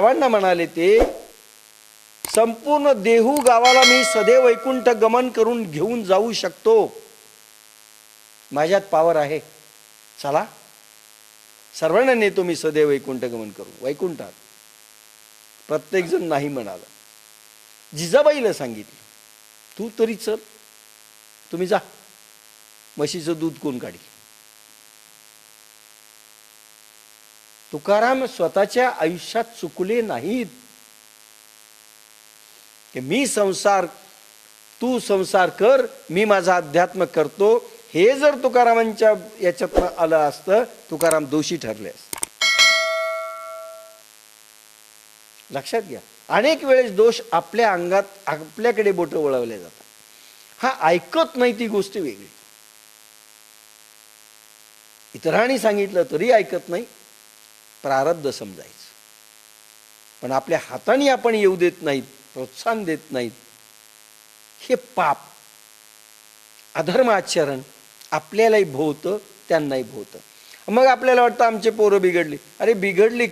बाबांना म्हणाले ते, संपूर्ण देहू गावाला मी सदैव वैकुंठ गमन करून घेऊन जाऊ शकतो, माझ्यात पावर आहे, चला सर्वांना नेतो मी सदैव वैकुंठ गमन करू वैकुंठात. प्रत्येक जण नाही म्हणाला. जिजाबाईला सांगितलं, तू तरी चल, तुम्ही जा, म्हशीचं दूध कोण काढी. तुकाराम स्वतःच्या आयुष्यात चुकले नाहीत की मी संसार, तू संसार कर, मी माझा अध्यात्म करतो. हे जर तुकारामांच्या याच्यातनं आलं असतं, तुकाराम दोषी ठरले असते. लक्षात घ्या, अनेक वेळेस दोष आपल्या अंगात, आपल्याकडे बोट वळवले जातात. हा ऐकत नाही ती गोष्ट वेगळी, इतरांनी सांगितलं तरी ऐकत नाही, प्रारब्ध समजायचं. पण आपल्या हाताने आपण येऊ देत नाहीत, प्रोत्साहन देत नाहीत, हे पाप, अधर्म आचरण आपल्यालाही भोवतं, त्यांनाही भोवतं. मग आपल्याला वाटतं आमचे पोरं बिघडली. अरे बिघडली